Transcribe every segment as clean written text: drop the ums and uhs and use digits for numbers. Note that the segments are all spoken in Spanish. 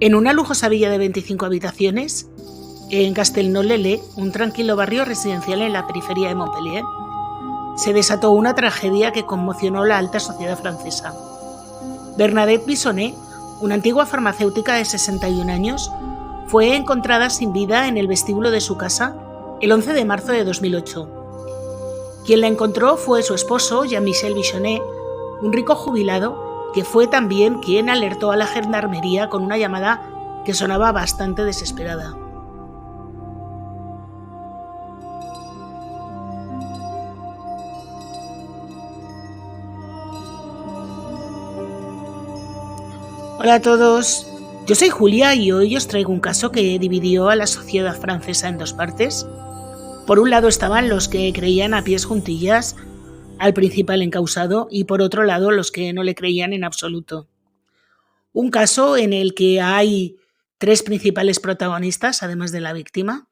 En una lujosa villa de 25 habitaciones, en Castelnau-le-Lez, un tranquilo barrio residencial en la periferia de Montpellier, se desató una tragedia que conmocionó la alta sociedad francesa. Bernadette Bisonnet, una antigua farmacéutica de 61 años, fue encontrada sin vida en el vestíbulo de su casa el 11 de marzo de 2008. Quien la encontró fue su esposo, Jean-Michel Bisonnet, un rico jubilado que fue también quien alertó a la gendarmería con una llamada que sonaba bastante desesperada. Hola a todos, yo soy Julia y hoy os traigo un caso que dividió a la sociedad francesa en dos partes. Por un lado estaban los que creían a pies juntillas al principal encausado y por otro lado los que no le creían en absoluto. Un caso en el que hay tres principales protagonistas, además de la víctima,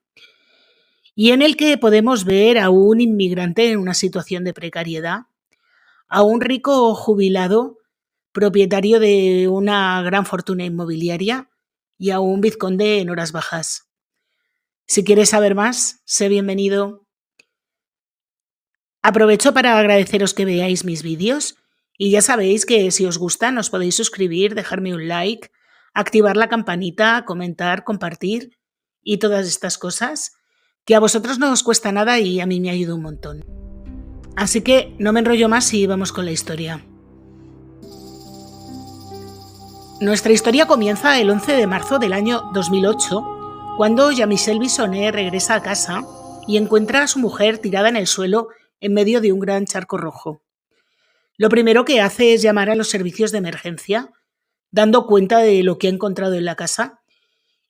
y en el que podemos ver a un inmigrante en una situación de precariedad, a un rico jubilado propietario de una gran fortuna inmobiliaria y a un vizconde en horas bajas. Si quieres saber más, sé bienvenido. Aprovecho para agradeceros que veáis mis vídeos y ya sabéis que si os gustan os podéis suscribir, dejarme un like, activar la campanita, comentar, compartir y todas estas cosas que a vosotros no os cuesta nada y a mí me ayuda un montón. Así que no me enrollo más y vamos con la historia. Nuestra historia comienza el 11 de marzo del año 2008, cuando Jean-Michel Bisonnet regresa a casa y encuentra a su mujer tirada en el suelo en medio de un gran charco rojo. Lo primero que hace es llamar a los servicios de emergencia, dando cuenta de lo que ha encontrado en la casa,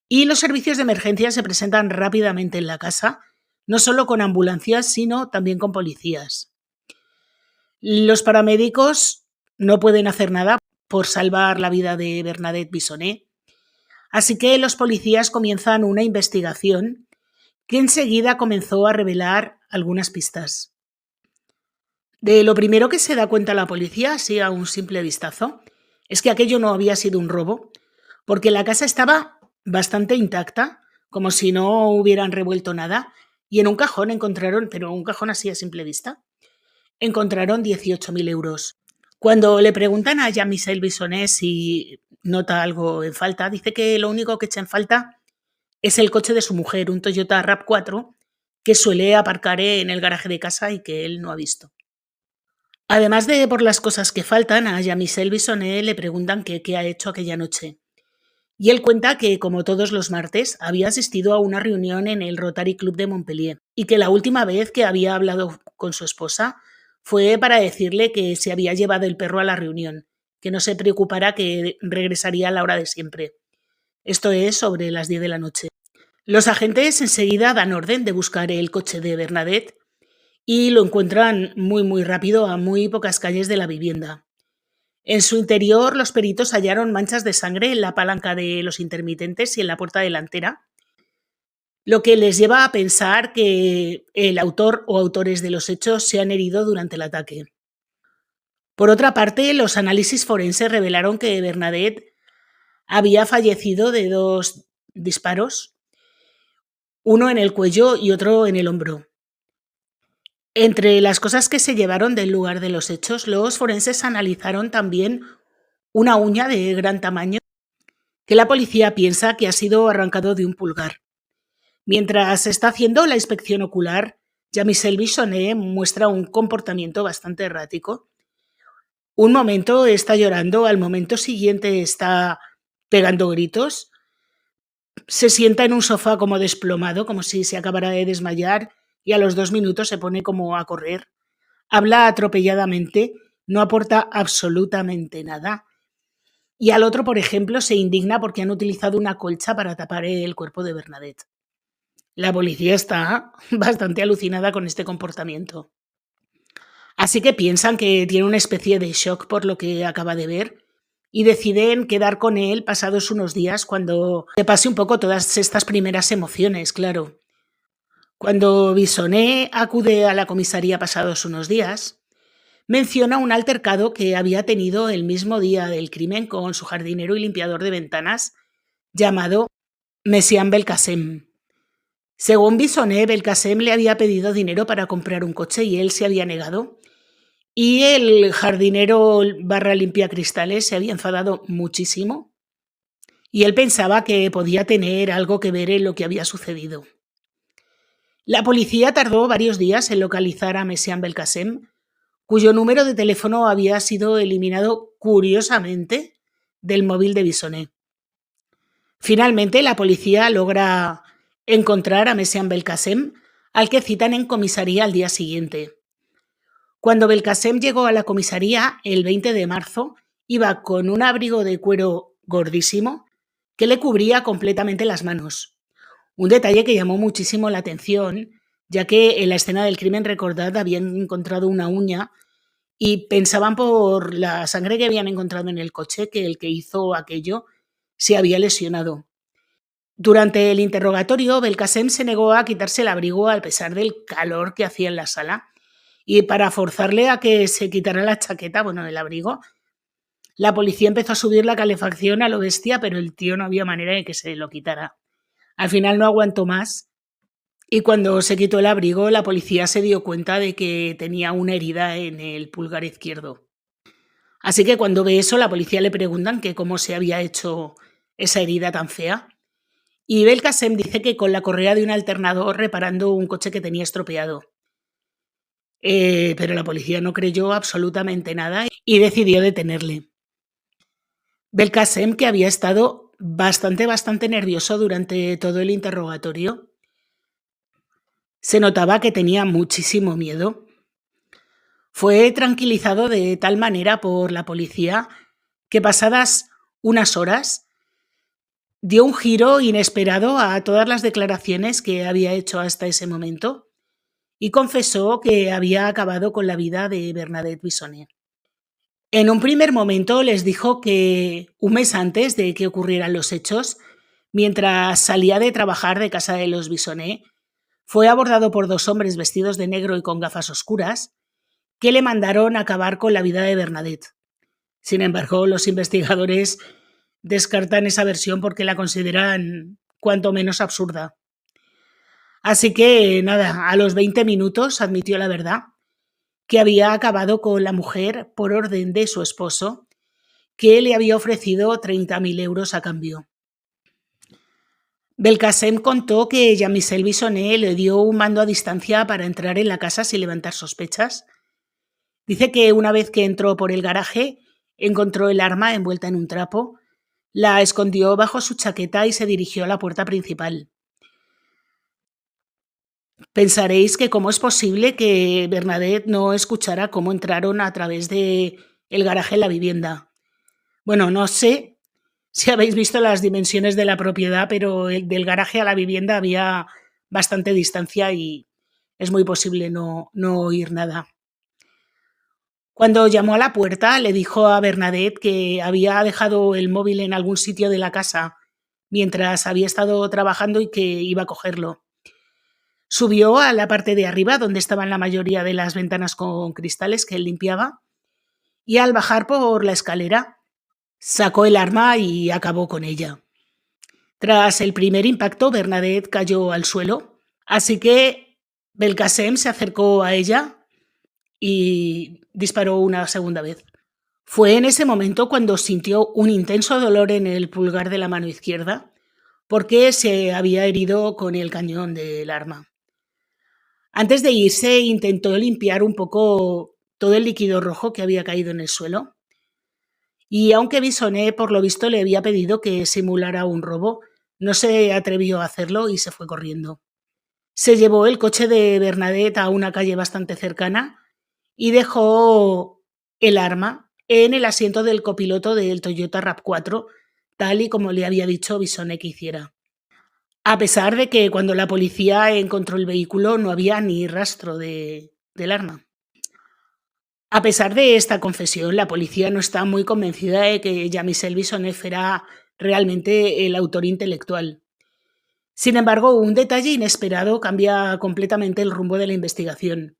y los servicios de emergencia se presentan rápidamente en la casa, no solo con ambulancias, sino también con policías. Los paramédicos no pueden hacer nada por salvar la vida de Bernadette Bisonnet, así que los policías comienzan una investigación que enseguida comenzó a revelar algunas pistas. De lo primero que se da cuenta la policía, así a un simple vistazo, es que aquello no había sido un robo, porque la casa estaba bastante intacta, como si no hubieran revuelto nada, y en un cajón encontraron, pero un cajón así a simple vista, encontraron 18.000 euros. Cuando le preguntan a Jean-Michel Bisonnet si nota algo en falta, dice que lo único que echa en falta es el coche de su mujer, un Toyota RAV4, que suele aparcar en el garaje de casa y que él no ha visto. Además de por las cosas que faltan, a Jean-Michel Bisonnet le preguntan qué ha hecho aquella noche. Y él cuenta que, como todos los martes, había asistido a una reunión en el Rotary Club de Montpellier y que la última vez que había hablado con su esposa fue para decirle que se había llevado el perro a la reunión, que no se preocupara, que regresaría a la hora de siempre. Esto es sobre las 10 de la noche. Los agentes enseguida dan orden de buscar el coche de Bernadette y lo encuentran muy rápido a muy pocas calles de la vivienda. En su interior, los peritos hallaron manchas de sangre en la palanca de los intermitentes y en la puerta delantera, lo que les lleva a pensar que el autor o autores de los hechos se han herido durante el ataque. Por otra parte, los análisis forenses revelaron que Bernadette había fallecido de 2 disparos, uno en el cuello y otro en el hombro. Entre las cosas que se llevaron del lugar de los hechos, los forenses analizaron también una uña de gran tamaño que la policía piensa que ha sido arrancado de un pulgar. Mientras se está haciendo la inspección ocular, Jean-Michel Bisonnet muestra un comportamiento bastante errático. Un momento está llorando, al momento siguiente está pegando gritos, se sienta en un sofá como desplomado, como si se acabara de desmayar, y a los 2 minutos se pone como a correr. Habla atropelladamente, no aporta absolutamente nada. Y al otro, por ejemplo, se indigna porque han utilizado una colcha para tapar el cuerpo de Bernadette. La policía está bastante alucinada con este comportamiento. Así que piensan que tiene una especie de shock por lo que acaba de ver y deciden quedar con él pasados unos días cuando se pase un poco todas estas primeras emociones, claro. Cuando Bisonnet acude a la comisaría pasados unos días, menciona un altercado que había tenido el mismo día del crimen con su jardinero y limpiador de ventanas, llamado Messiaen Belkacem. Según Bissonet, Belkacem le había pedido dinero para comprar un coche y él se había negado. Y el jardinero barra limpiacristales se había enfadado muchísimo y él pensaba que podía tener algo que ver en lo que había sucedido. La policía tardó varios días en localizar a Messiaen Belkacem, cuyo número de teléfono había sido eliminado curiosamente del móvil de Bissonet. Finalmente, la policía logra encontrar a Messiaen Belkacem, al que citan en comisaría al día siguiente. Cuando Belkacem llegó a la comisaría el 20 de marzo, iba con un abrigo de cuero gordísimo que le cubría completamente las manos. Un detalle que llamó muchísimo la atención, ya que en la escena del crimen, recordad, habían encontrado una uña y pensaban por la sangre que habían encontrado en el coche que el que hizo aquello se había lesionado. Durante el interrogatorio, Belkacem se negó a quitarse el abrigo a pesar del calor que hacía en la sala. Y para forzarle a que se quitara la chaqueta, el abrigo, la policía empezó a subir la calefacción a lo bestia, pero el tío no había manera de que se lo quitara. Al final no aguantó más y cuando se quitó el abrigo, la policía se dio cuenta de que tenía una herida en el pulgar izquierdo. Así que cuando ve eso, la policía le preguntan que cómo se había hecho esa herida tan fea. Y Belkacem dice que con la correa de un alternador reparando un coche que tenía estropeado. Pero la policía no creyó absolutamente nada y decidió detenerle. Belkacem, que había estado bastante nervioso durante todo el interrogatorio, se notaba que tenía muchísimo miedo. Fue tranquilizado de tal manera por la policía que pasadas unas horas dio un giro inesperado a todas las declaraciones que había hecho hasta ese momento y confesó que había acabado con la vida de Bernadette Bissonet. En un primer momento les dijo que un mes antes de que ocurrieran los hechos, mientras salía de trabajar de casa de los Bissonet, fue abordado por dos hombres vestidos de negro y con gafas oscuras que le mandaron acabar con la vida de Bernadette. Sin embargo, los investigadores descartan esa versión porque la consideran cuanto menos absurda. Así que nada, a los 20 minutos admitió la verdad, que había acabado con la mujer por orden de su esposo, que le había ofrecido 30.000 euros a cambio. Belkacem contó que Jean-Michel Bissonet le dio un mando a distancia para entrar en la casa sin levantar sospechas. Dice que una vez que entró por el garaje, encontró el arma envuelta en un trapo, la escondió bajo su chaqueta y se dirigió a la puerta principal. Pensaréis que cómo es posible que Bernadette no escuchara cómo entraron a través del garaje en la vivienda. Bueno, no sé si habéis visto las dimensiones de la propiedad, pero del garaje a la vivienda había bastante distancia y es muy posible no oír nada. Cuando llamó a la puerta, le dijo a Bernadette que había dejado el móvil en algún sitio de la casa mientras había estado trabajando y que iba a cogerlo. Subió a la parte de arriba, donde estaban la mayoría de las ventanas con cristales que él limpiaba, y al bajar por la escalera, sacó el arma y acabó con ella. Tras el primer impacto, Bernadette cayó al suelo, así que Belkacem se acercó a ella y disparó una segunda vez. Fue en ese momento cuando sintió un intenso dolor en el pulgar de la mano izquierda, porque se había herido con el cañón del arma. Antes de irse, intentó limpiar un poco todo el líquido rojo que había caído en el suelo. Y aunque Bissonet, por lo visto, le había pedido que simulara un robo, no se atrevió a hacerlo y se fue corriendo. Se llevó el coche de Bernadette a una calle bastante cercana y dejó el arma en el asiento del copiloto del Toyota RAV4, tal y como le había dicho Bissonet que hiciera. A pesar de que cuando la policía encontró el vehículo no había ni rastro del arma. A pesar de esta confesión, la policía no está muy convencida de que Jean-Michel Bissonet fuera realmente el autor intelectual. Sin embargo, un detalle inesperado cambia completamente el rumbo de la investigación.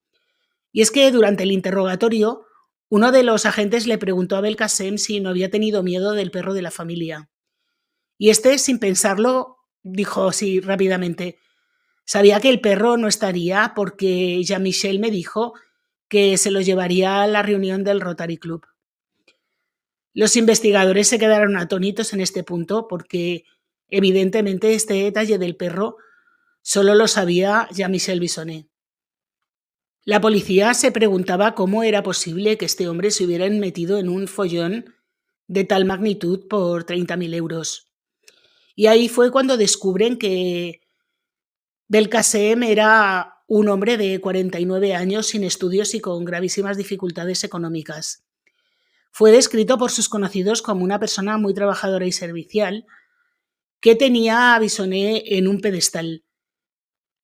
Y es que durante el interrogatorio, uno de los agentes le preguntó a Belkacem si no había tenido miedo del perro de la familia. Y este, sin pensarlo, dijo así rápidamente: sabía que el perro no estaría porque Jean-Michel me dijo que se lo llevaría a la reunión del Rotary Club. Los investigadores se quedaron atónitos en este punto porque evidentemente este detalle del perro solo lo sabía Jean-Michel Bisonnet. La policía se preguntaba cómo era posible que este hombre se hubiera metido en un follón de tal magnitud por 30.000 euros. Y ahí fue cuando descubren que Belkacem era un hombre de 49 años sin estudios y con gravísimas dificultades económicas. Fue descrito por sus conocidos como una persona muy trabajadora y servicial que tenía a Bisonnet en un pedestal.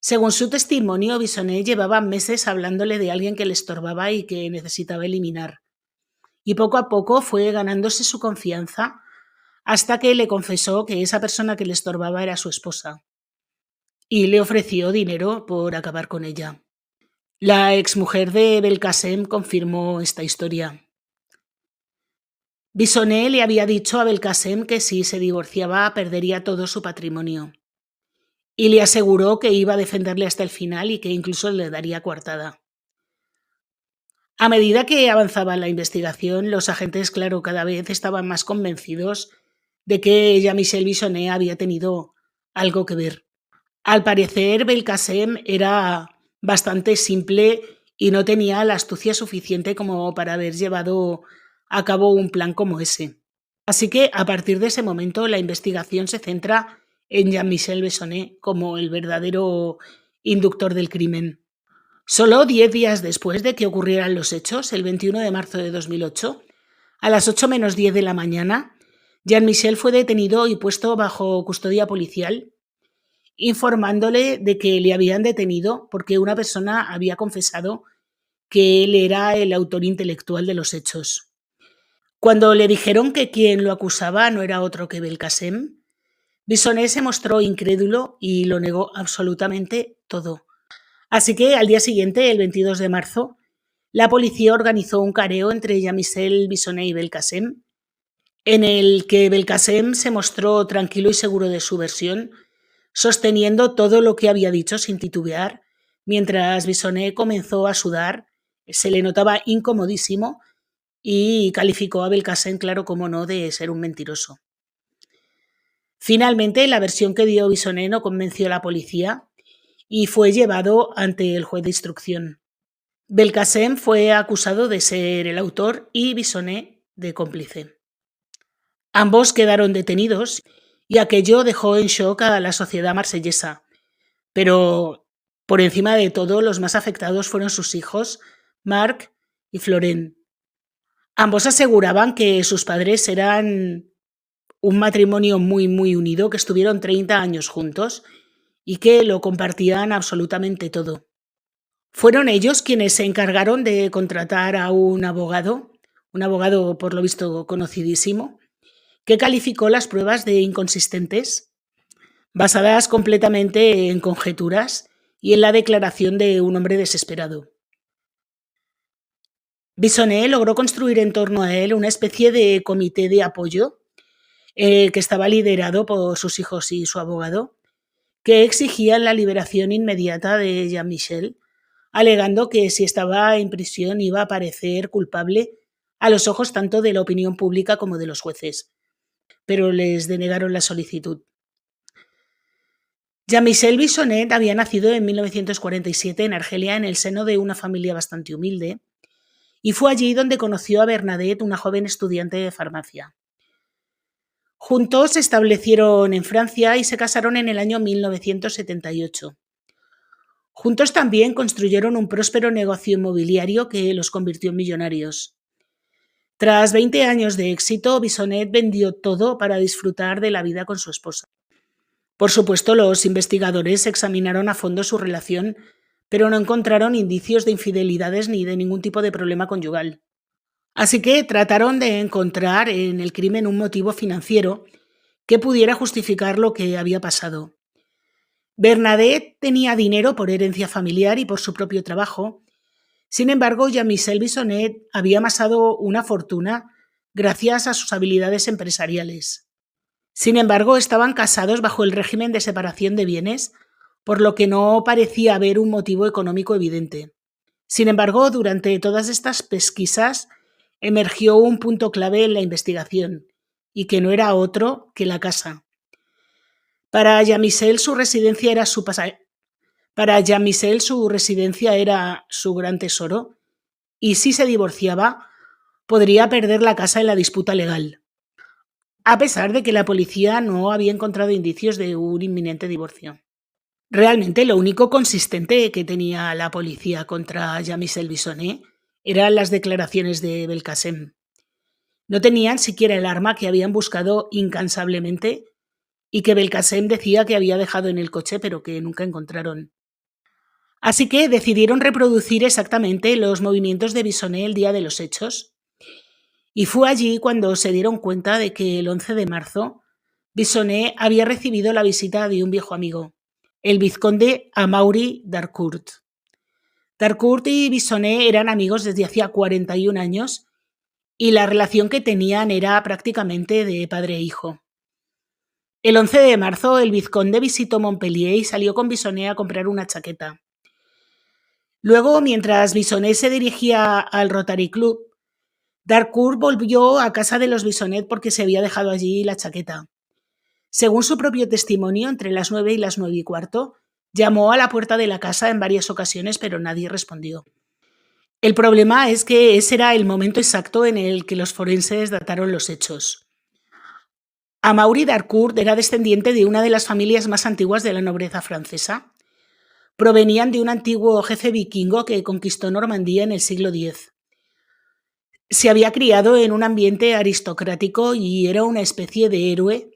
Según su testimonio, Bisonnet llevaba meses hablándole de alguien que le estorbaba y que necesitaba eliminar. Y poco a poco fue ganándose su confianza hasta que le confesó que esa persona que le estorbaba era su esposa y le ofreció dinero por acabar con ella. La exmujer de Belkacem confirmó esta historia. Bisonnet le había dicho a Belkacem que si se divorciaba perdería todo su patrimonio y le aseguró que iba a defenderle hasta el final y que incluso le daría coartada. A medida que avanzaba la investigación, los agentes, claro, cada vez estaban más convencidos de que Jean-Michel Bisonnet había tenido algo que ver. Al parecer, Belkacem era bastante simple y no tenía la astucia suficiente como para haber llevado a cabo un plan como ese. Así que, a partir de ese momento, la investigación se centra en Jean-Michel Bisonnet como el verdadero inductor del crimen. Solo 10 días después de que ocurrieran los hechos, el 21 de marzo de 2008, a las 8 menos 10 de la mañana, Jean-Michel fue detenido y puesto bajo custodia policial, informándole de que le habían detenido porque una persona había confesado que él era el autor intelectual de los hechos. Cuando le dijeron que quien lo acusaba no era otro que Belkacem, Bisonnet se mostró incrédulo y lo negó absolutamente todo. Así que al día siguiente, el 22 de marzo, la policía organizó un careo entre Jean-Michel Bisonnet y Belkacem, en el que Belkacem se mostró tranquilo y seguro de su versión, sosteniendo todo lo que había dicho sin titubear, mientras Bisonnet comenzó a sudar, se le notaba incomodísimo y calificó a Belkacem, claro como no, de ser un mentiroso. Finalmente, la versión que dio Bisonnet no convenció a la policía y fue llevado ante el juez de instrucción. Belkacem fue acusado de ser el autor y Bisonnet de cómplice. Ambos quedaron detenidos y aquello dejó en shock a la sociedad marsellesa, pero por encima de todo los más afectados fueron sus hijos, Marc y Florent. Ambos aseguraban que sus padres eran un matrimonio muy unido, que estuvieron 30 años juntos y que lo compartían absolutamente todo. Fueron ellos quienes se encargaron de contratar a un abogado por lo visto conocidísimo, que calificó las pruebas de inconsistentes, basadas completamente en conjeturas y en la declaración de un hombre desesperado. Bisonnet logró construir en torno a él una especie de comité de apoyo que estaba liderado por sus hijos y su abogado, que exigían la liberación inmediata de Jean-Michel, alegando que si estaba en prisión iba a parecer culpable a los ojos tanto de la opinión pública como de los jueces, pero les denegaron la solicitud. Jean-Michel Bisonnet había nacido en 1947 en Argelia en el seno de una familia bastante humilde y fue allí donde conoció a Bernadette, una joven estudiante de farmacia. Juntos se establecieron en Francia y se casaron en el año 1978. Juntos también construyeron un próspero negocio inmobiliario que los convirtió en millonarios. Tras 20 años de éxito, Bisonnet vendió todo para disfrutar de la vida con su esposa. Por supuesto, los investigadores examinaron a fondo su relación, pero no encontraron indicios de infidelidades ni de ningún tipo de problema conyugal. Así que trataron de encontrar en el crimen un motivo financiero que pudiera justificar lo que había pasado. Bernadette tenía dinero por herencia familiar y por su propio trabajo. Sin embargo, Jean-Michel Bisonnet había amasado una fortuna gracias a sus habilidades empresariales. Sin embargo, estaban casados bajo el régimen de separación de bienes, por lo que no parecía haber un motivo económico evidente. Sin embargo, durante todas estas pesquisas emergió un punto clave en la investigación, y que no era otro que la casa. Para Jean-Michel su residencia era su gran tesoro, y si se divorciaba, podría perder la casa en la disputa legal, a pesar de que la policía no había encontrado indicios de un inminente divorcio. Realmente lo único consistente que tenía la policía contra Jean-Michel Bisonnet eran las declaraciones de Belkacem. No tenían siquiera el arma que habían buscado incansablemente y que Belkacem decía que había dejado en el coche pero que nunca encontraron. Así que decidieron reproducir exactamente los movimientos de Bisonnet el día de los hechos. Y fue allí cuando se dieron cuenta de que el 11 de marzo Bisonnet había recibido la visita de un viejo amigo, el vizconde Amaury d'Harcourt. D'Harcourt y Bisonnet eran amigos desde hacía 41 años y la relación que tenían era prácticamente de padre e hijo. El 11 de marzo el vizconde visitó Montpellier y salió con Bisonnet a comprar una chaqueta. Luego, mientras Bisonnet se dirigía al Rotary Club, d'Harcourt volvió a casa de los Bisonnet porque se había dejado allí la chaqueta. Según su propio testimonio, entre las 9 y las 9:15, llamó a la puerta de la casa en varias ocasiones, pero nadie respondió. El problema es que ese era el momento exacto en el que los forenses dataron los hechos. Amaury d'Harcourt era descendiente de una de las familias más antiguas de la nobleza francesa. Provenían de un antiguo jefe vikingo que conquistó Normandía en el siglo X. Se había criado en un ambiente aristocrático y era una especie de héroe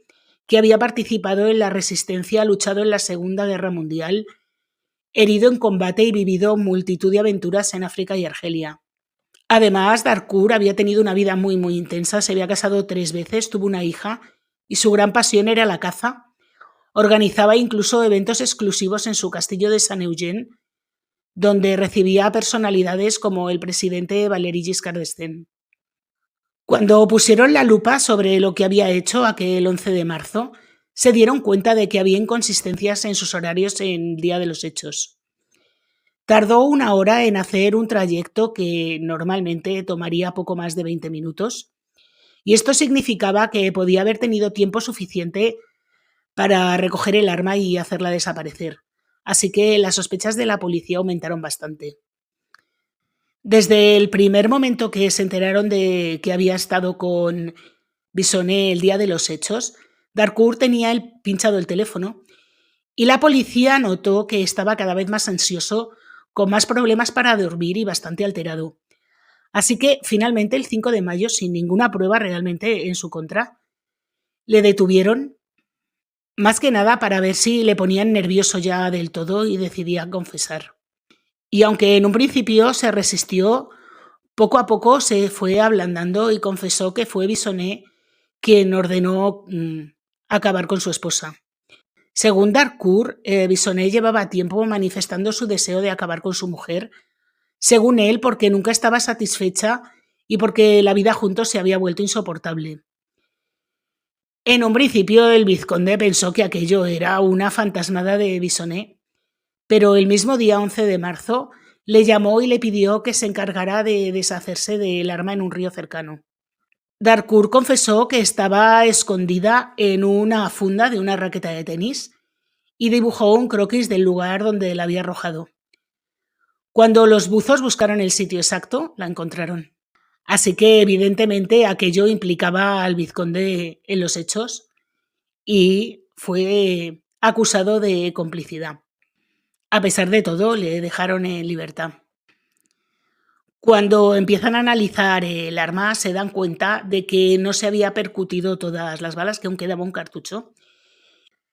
que había participado en la resistencia, luchado en la Segunda Guerra Mundial, herido en combate y vivido multitud de aventuras en África y Argelia. Además, d'Harcourt había tenido una vida muy intensa, se había casado 3 veces, tuvo una hija y su gran pasión era la caza. Organizaba incluso eventos exclusivos en su castillo de Saint-Eugène, donde recibía a personalidades como el presidente Valéry Giscard d'Estaing. Cuando pusieron la lupa sobre lo que había hecho aquel 11 de marzo, se dieron cuenta de que había inconsistencias en sus horarios en el día de los hechos. Tardó 1 hora en hacer un trayecto que normalmente tomaría poco más de 20 minutos, y esto significaba que podía haber tenido tiempo suficiente para recoger el arma y hacerla desaparecer. Así que las sospechas de la policía aumentaron bastante. Desde el primer momento que se enteraron de que había estado con Bisonnet el día de los hechos, d'Harcourt tenía pinchado el teléfono y la policía notó que estaba cada vez más ansioso, con más problemas para dormir y bastante alterado. Así que finalmente el 5 de mayo, sin ninguna prueba realmente en su contra, le detuvieron, más que nada para ver si le ponían nervioso ya del todo y decidía confesar. Y aunque en un principio se resistió, poco a poco se fue ablandando y confesó que fue Bisonnet quien ordenó acabar con su esposa. Según d'Harcourt, Bisonnet llevaba tiempo manifestando su deseo de acabar con su mujer, según él porque nunca estaba satisfecha y porque la vida juntos se había vuelto insoportable. En un principio el vizconde pensó que aquello era una fantasmada de Bisonnet, pero el mismo día 11 de marzo le llamó y le pidió que se encargara de deshacerse del arma en un río cercano. d'Harcourt confesó que estaba escondida en una funda de una raqueta de tenis y dibujó un croquis del lugar donde la había arrojado. Cuando los buzos buscaron el sitio exacto, la encontraron. Así que evidentemente aquello implicaba al vizconde en los hechos y fue acusado de complicidad. A pesar de todo, le dejaron en libertad. Cuando empiezan a analizar el arma, se dan cuenta de que no se había percutido todas las balas, que aún quedaba un cartucho.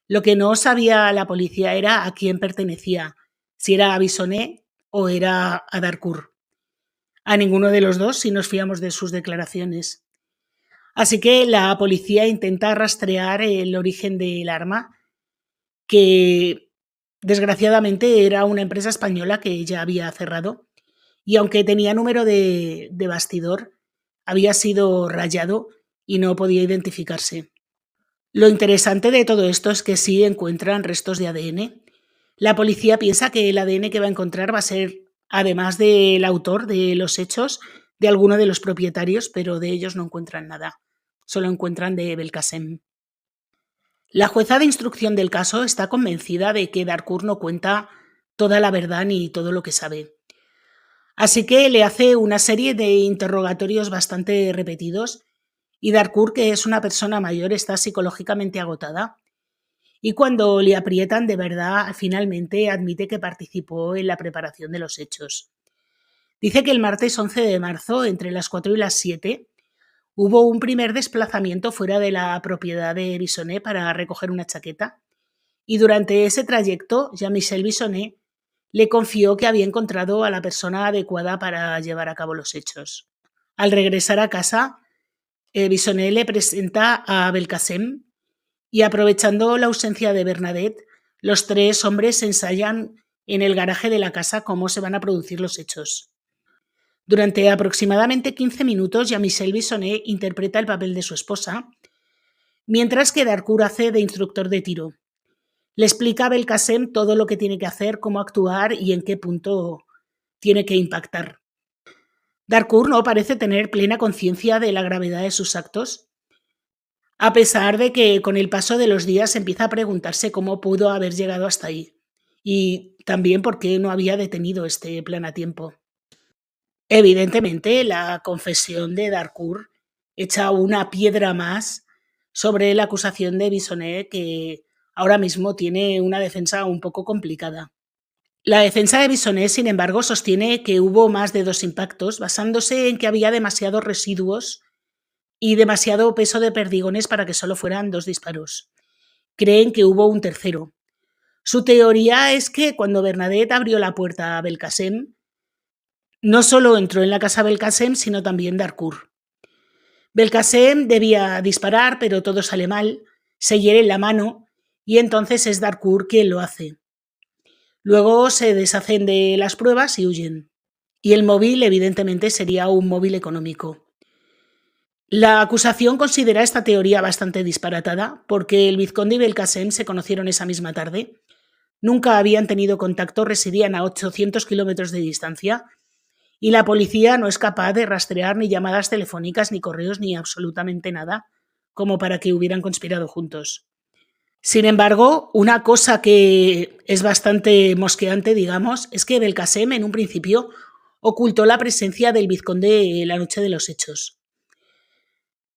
Lo que no sabía la policía era a quién pertenecía, si era a Bisonnet o era a d'Harcourt. A ninguno de los dos, si nos fiamos de sus declaraciones. Así que la policía intenta rastrear el origen del arma, que desgraciadamente era una empresa española que ya había cerrado, y aunque tenía número de bastidor, había sido rayado y no podía identificarse. Lo interesante de todo esto es que sí encuentran restos de ADN. La policía piensa que el ADN que va a encontrar va a ser, además del autor de los hechos, de alguno de los propietarios, pero de ellos no encuentran nada. Solo encuentran de Belkacem. La jueza de instrucción del caso está convencida de que Darcourt no cuenta toda la verdad ni todo lo que sabe. Así que le hace una serie de interrogatorios bastante repetidos y Darcourt, que es una persona mayor, está psicológicamente agotada. Y cuando le aprietan de verdad, finalmente admite que participó en la preparación de los hechos. Dice que el martes 11 de marzo, entre las 4 y las 7, hubo un primer desplazamiento fuera de la propiedad de Bissonet para recoger una chaqueta. Y durante ese trayecto, Jean-Michel Bissonet le confió que había encontrado a la persona adecuada para llevar a cabo los hechos. Al regresar a casa, Bissonet le presenta a Belkacem y, aprovechando la ausencia de Bernadette, los tres hombres ensayan en el garaje de la casa cómo se van a producir los hechos. Durante aproximadamente 15 minutos, Jean-Michel Bissonet interpreta el papel de su esposa, mientras que Darcourt hace de instructor de tiro. Le explica a Belkacem todo lo que tiene que hacer, cómo actuar y en qué punto tiene que impactar. Darcourt no parece tener plena conciencia de la gravedad de sus actos, a pesar de que con el paso de los días empieza a preguntarse cómo pudo haber llegado hasta ahí y también por qué no había detenido este plan a tiempo. Evidentemente, la confesión de Darcourt echa una piedra más sobre la acusación de Bissonet, que ahora mismo tiene una defensa un poco complicada. La defensa de Bissonet, sin embargo, sostiene que hubo más de 2 impactos, basándose en que había demasiados residuos y demasiado peso de perdigones para que solo fueran 2 disparos. Creen que hubo un tercero. Su teoría es que cuando Bernadette abrió la puerta a Belkacem, no solo entró en la casa Belkacem, sino también Darcourt. Belkacem debía disparar, pero todo sale mal, se hiere en la mano y entonces es Darcourt quien lo hace. Luego se deshacen de las pruebas y huyen. Y el móvil, evidentemente, sería un móvil económico. La acusación considera esta teoría bastante disparatada porque el vizconde y Belkacem se conocieron esa misma tarde. Nunca habían tenido contacto, residían a 800 kilómetros de distancia y la policía no es capaz de rastrear ni llamadas telefónicas, ni correos, ni absolutamente nada, como para que hubieran conspirado juntos. Sin embargo, una cosa que es bastante mosqueante, digamos, es que Belkacem en un principio ocultó la presencia del vizconde la noche de los hechos.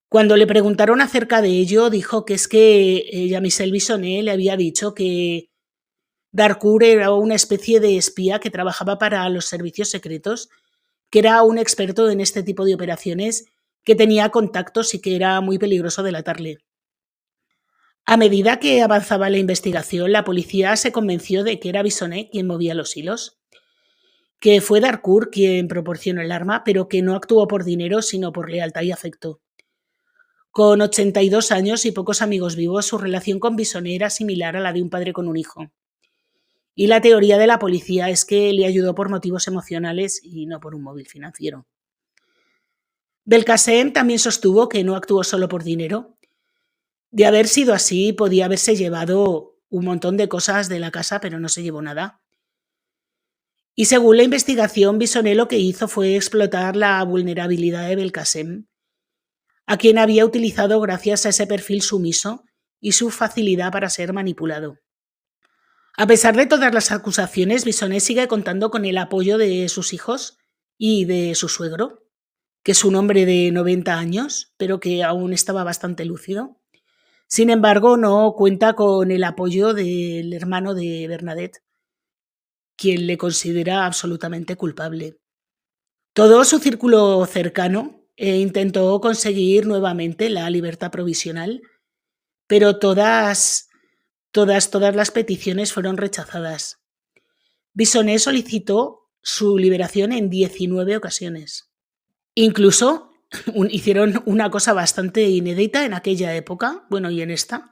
Cuando le preguntaron acerca de ello, dijo que es que Jean-Michel Bissonet le había dicho que Darcourt era una especie de espía que trabajaba para los servicios secretos, que era un experto en este tipo de operaciones, que tenía contactos y que era muy peligroso delatarle. A medida que avanzaba la investigación, la policía se convenció de que era Bissonet quien movía los hilos, que fue Darcourt quien proporcionó el arma, pero que no actuó por dinero, sino por lealtad y afecto. Con 82 años y pocos amigos vivos, su relación con Bissonet era similar a la de un padre con un hijo. Y la teoría de la policía es que le ayudó por motivos emocionales y no por un móvil financiero. Belkacem también sostuvo que no actuó solo por dinero. De haber sido así, podía haberse llevado un montón de cosas de la casa, pero no se llevó nada. Y según la investigación, Bissonet lo que hizo fue explotar la vulnerabilidad de Belkacem, a quien había utilizado gracias a ese perfil sumiso y su facilidad para ser manipulado. A pesar de todas las acusaciones, Bissonet sigue contando con el apoyo de sus hijos y de su suegro, que es un hombre de 90 años, pero que aún estaba bastante lúcido. Sin embargo, no cuenta con el apoyo del hermano de Bernadette, quien le considera absolutamente culpable. Todo su círculo cercano intentó conseguir nuevamente la libertad provisional, pero todas las peticiones fueron rechazadas. Bissonet solicitó su liberación en 19 ocasiones. Incluso hicieron una cosa bastante inédita en aquella época, bueno, y en esta,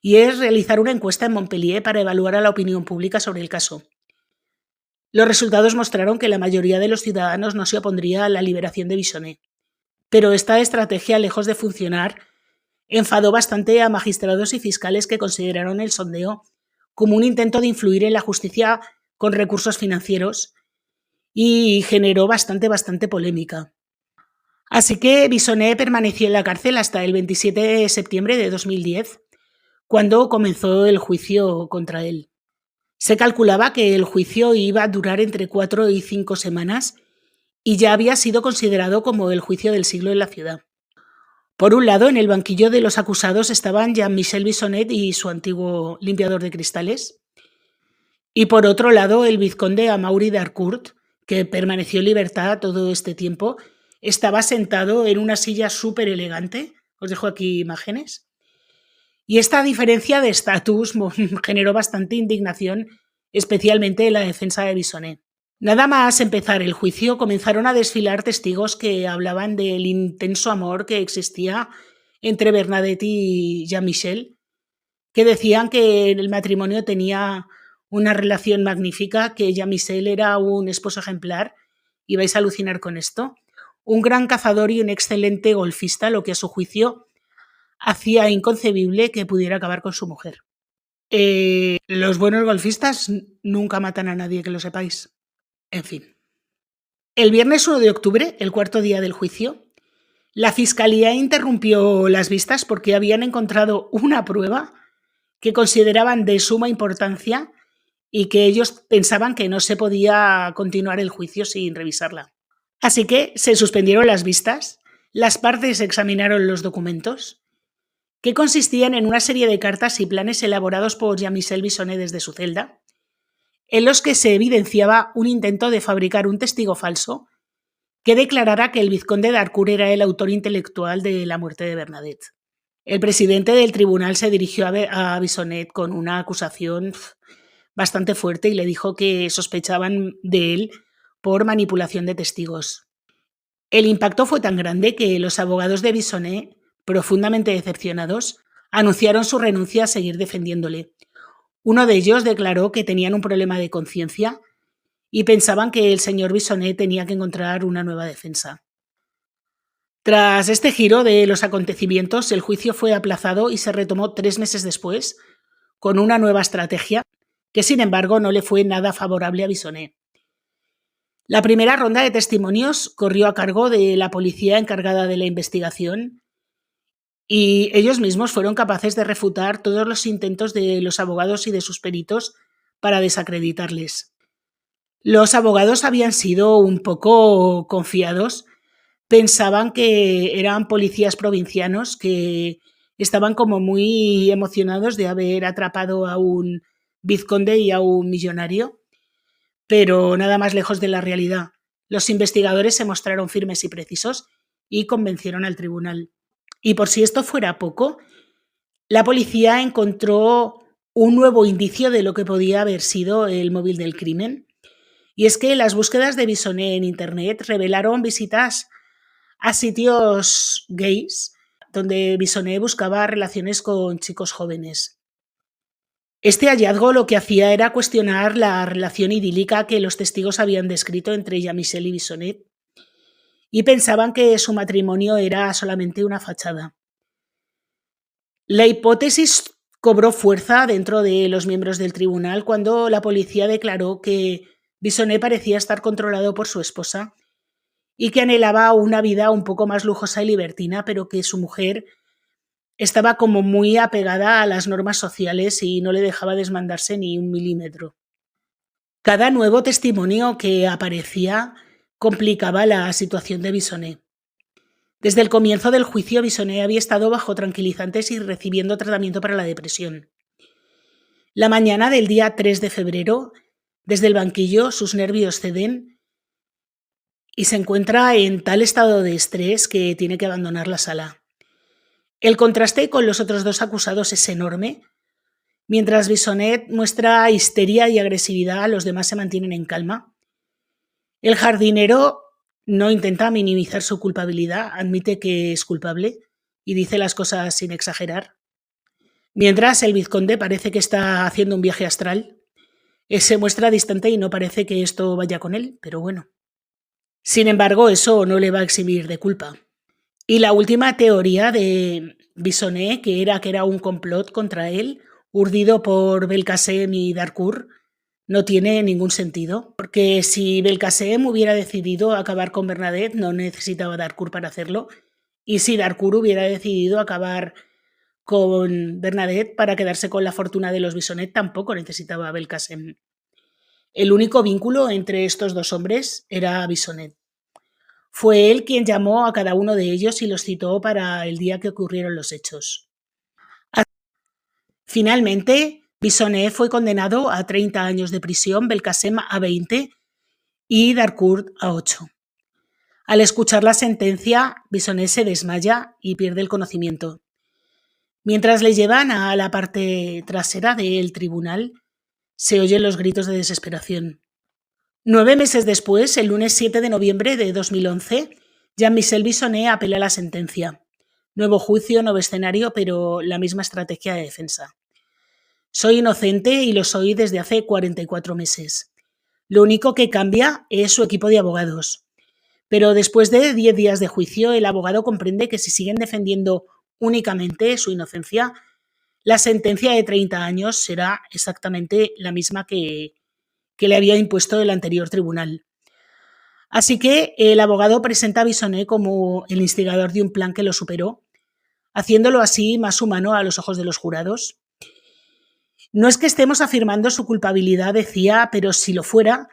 y es realizar una encuesta en Montpellier para evaluar a la opinión pública sobre el caso. Los resultados mostraron que la mayoría de los ciudadanos no se opondría a la liberación de Bissonet, pero esta estrategia, lejos de funcionar, enfadó bastante a magistrados y fiscales que consideraron el sondeo como un intento de influir en la justicia con recursos financieros y generó bastante polémica. Así que Bissonet permaneció en la cárcel hasta el 27 de septiembre de 2010, cuando comenzó el juicio contra él. Se calculaba que el juicio iba a durar entre 4 y 5 semanas y ya había sido considerado como el juicio del siglo en la ciudad. Por un lado, en el banquillo de los acusados estaban Jean-Michel Bissonet y su antiguo limpiador de cristales, y por otro lado, el vizconde Amaury d'Harcourt, que permaneció en libertad todo este tiempo, estaba sentado en una silla súper elegante. Os dejo aquí imágenes. Y esta diferencia de estatus generó bastante indignación, especialmente en la defensa de Bissonet. Nada más empezar el juicio, comenzaron a desfilar testigos que hablaban del intenso amor que existía entre Bernadette y Jean-Michel, que decían que el matrimonio tenía una relación magnífica, que Jean-Michel era un esposo ejemplar, y vais a alucinar con esto, un gran cazador y un excelente golfista, lo que a su juicio hacía inconcebible que pudiera acabar con su mujer. Los buenos golfistas nunca matan a nadie, que lo sepáis. En fin. El viernes 1 de octubre, el cuarto día del juicio, la fiscalía interrumpió las vistas porque habían encontrado una prueba que consideraban de suma importancia y que ellos pensaban que no se podía continuar el juicio sin revisarla. Así que se suspendieron las vistas, las partes examinaron los documentos, que consistían en una serie de cartas y planes elaborados por Jean-Michel Bissonet desde su celda, en los que se evidenciaba un intento de fabricar un testigo falso que declarara que el vizconde d'Harcourt era el autor intelectual de la muerte de Bernadette. El presidente del tribunal se dirigió a Bissonet con una acusación bastante fuerte y le dijo que sospechaban de él por manipulación de testigos. El impacto fue tan grande que los abogados de Bissonet, profundamente decepcionados, anunciaron su renuncia a seguir defendiéndole. Uno de ellos declaró que tenían un problema de conciencia y pensaban que el señor Bissonet tenía que encontrar una nueva defensa. Tras este giro de los acontecimientos, el juicio fue aplazado y se retomó 3 meses después, con una nueva estrategia que, sin embargo, no le fue nada favorable a Bissonet. La primera ronda de testimonios corrió a cargo de la policía encargada de la investigación y ellos mismos fueron capaces de refutar todos los intentos de los abogados y de sus peritos para desacreditarles. Los abogados habían sido un poco confiados, pensaban que eran policías provincianos que estaban como muy emocionados de haber atrapado a un vizconde y a un millonario, pero nada más lejos de la realidad. Los investigadores se mostraron firmes y precisos y convencieron al tribunal. Y por si esto fuera poco, la policía encontró un nuevo indicio de lo que podía haber sido el móvil del crimen. Y es que las búsquedas de Bissonet en Internet revelaron visitas a sitios gays donde Bissonet buscaba relaciones con chicos jóvenes. Este hallazgo lo que hacía era cuestionar la relación idílica que los testigos habían descrito entre Jean-Michel y Bissonet y pensaban que su matrimonio era solamente una fachada. La hipótesis cobró fuerza dentro de los miembros del tribunal cuando la policía declaró que Bissonet parecía estar controlado por su esposa y que anhelaba una vida un poco más lujosa y libertina, pero que su mujer estaba como muy apegada a las normas sociales y no le dejaba desmandarse ni un milímetro. Cada nuevo testimonio que aparecía complicaba la situación de Bissonet. Desde el comienzo del juicio, Bissonet había estado bajo tranquilizantes y recibiendo tratamiento para la depresión. La mañana del día 3 de febrero, desde el banquillo, sus nervios ceden y se encuentra en tal estado de estrés que tiene que abandonar la sala. El contraste con los otros 2 acusados es enorme. Mientras Bissonet muestra histeria y agresividad, los demás se mantienen en calma. El jardinero no intenta minimizar su culpabilidad, admite que es culpable y dice las cosas sin exagerar. Mientras el vizconde parece que está haciendo un viaje astral. Él se muestra distante y no parece que esto vaya con él, pero bueno. Sin embargo, eso no le va a eximir de culpa. Y la última teoría de Bissonet, que era un complot contra él, urdido por Belkacem y Darcourt, no tiene ningún sentido, porque si Belkacem hubiera decidido acabar con Bernadette, no necesitaba Darcourt para hacerlo, y si Darcourt hubiera decidido acabar con Bernadette para quedarse con la fortuna de los Bissonet, tampoco necesitaba Belkacem. El único vínculo entre estos dos hombres era Bissonet. Fue él quien llamó a cada uno de ellos y los citó para el día que ocurrieron los hechos. Finalmente, Bissonet fue condenado a 30 años de prisión, Belkacem a 20 y Darcourt a 8. Al escuchar la sentencia, Bissonet se desmaya y pierde el conocimiento. Mientras le llevan a la parte trasera del tribunal, se oyen los gritos de desesperación. 9 meses después, el lunes 7 de noviembre de 2011, Jean-Michel Bissonet apela la sentencia. Nuevo juicio, nuevo escenario, pero la misma estrategia de defensa. Soy inocente y lo soy desde hace 44 meses. Lo único que cambia es su equipo de abogados. Pero después de 10 días de juicio, el abogado comprende que si siguen defendiendo únicamente su inocencia, la sentencia de 30 años será exactamente la misma que le había impuesto el anterior tribunal. Así que el abogado presenta a Bissonet como el instigador de un plan que lo superó, haciéndolo así más humano a los ojos de los jurados. No es que estemos afirmando su culpabilidad, decía, pero si lo fuera,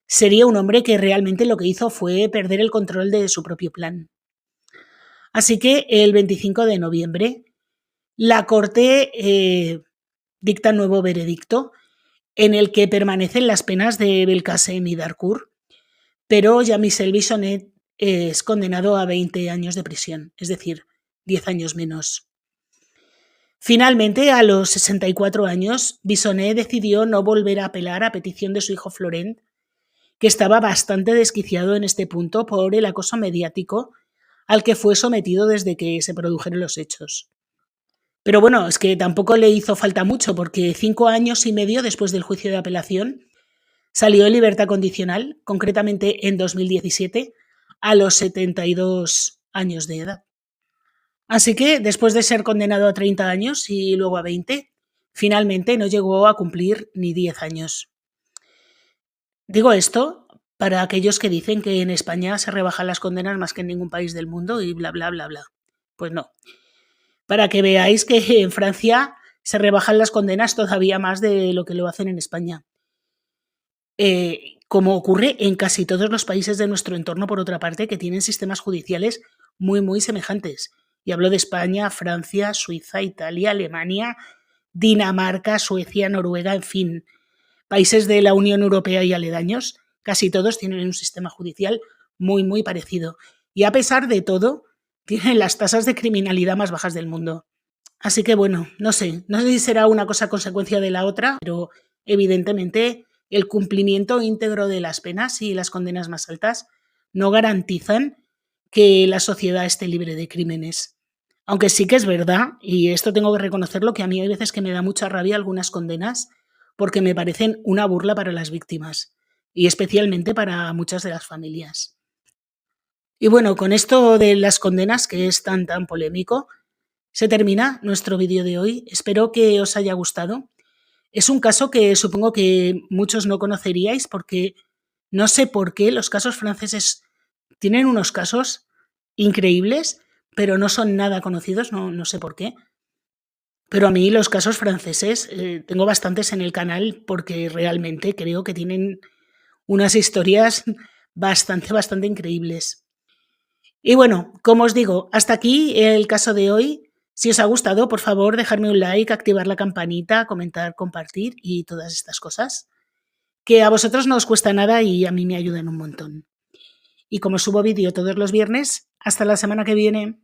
sería un hombre que realmente lo que hizo fue perder el control de su propio plan. Así que el 25 de noviembre, la Corte dicta nuevo veredicto en el que permanecen las penas de Belkacem y Darcourt, pero Jean-Michel Bissonet es condenado a 20 años de prisión, es decir, 10 años menos. Finalmente, a los 64 años, Bissonet decidió no volver a apelar a petición de su hijo Florent, que estaba bastante desquiciado en este punto por el acoso mediático al que fue sometido desde que se produjeron los hechos. Pero bueno, es que tampoco le hizo falta mucho, porque 5 años y medio después del juicio de apelación salió en libertad condicional, concretamente en 2017, a los 72 años de edad. Así que, después de ser condenado a 30 años y luego a 20, finalmente no llegó a cumplir ni 10 años. Digo esto para aquellos que dicen que en España se rebajan las condenas más que en ningún país del mundo y bla, bla, bla, bla. Pues no. Para que veáis que en Francia se rebajan las condenas todavía más de lo que lo hacen en España. Como ocurre en casi todos los países de nuestro entorno, por otra parte, que tienen sistemas judiciales muy, muy semejantes. Y hablo de España, Francia, Suiza, Italia, Alemania, Dinamarca, Suecia, Noruega, en fin, países de la Unión Europea y aledaños, casi todos tienen un sistema judicial muy, muy parecido. Y a pesar de todo, tienen las tasas de criminalidad más bajas del mundo. Así que bueno, no sé si será una cosa consecuencia de la otra, pero evidentemente el cumplimiento íntegro de las penas y las condenas más altas no garantizan que la sociedad esté libre de crímenes. Aunque sí que es verdad, y esto tengo que reconocerlo, que a mí hay veces que me da mucha rabia algunas condenas porque me parecen una burla para las víctimas y especialmente para muchas de las familias. Y bueno, con esto de las condenas, que es tan polémico, se termina nuestro vídeo de hoy. Espero que os haya gustado. Es un caso que supongo que muchos no conoceríais porque no sé por qué los casos franceses tienen unos casos increíbles, pero no son nada conocidos, no sé por qué. Pero a mí los casos franceses, tengo bastantes en el canal porque realmente creo que tienen unas historias bastante increíbles. Y bueno, como os digo, hasta aquí el caso de hoy. Si os ha gustado, por favor, dejadme un like, activar la campanita, comentar, compartir y todas estas cosas, que a vosotros no os cuesta nada y a mí me ayudan un montón. Y como subo vídeo todos los viernes, hasta la semana que viene.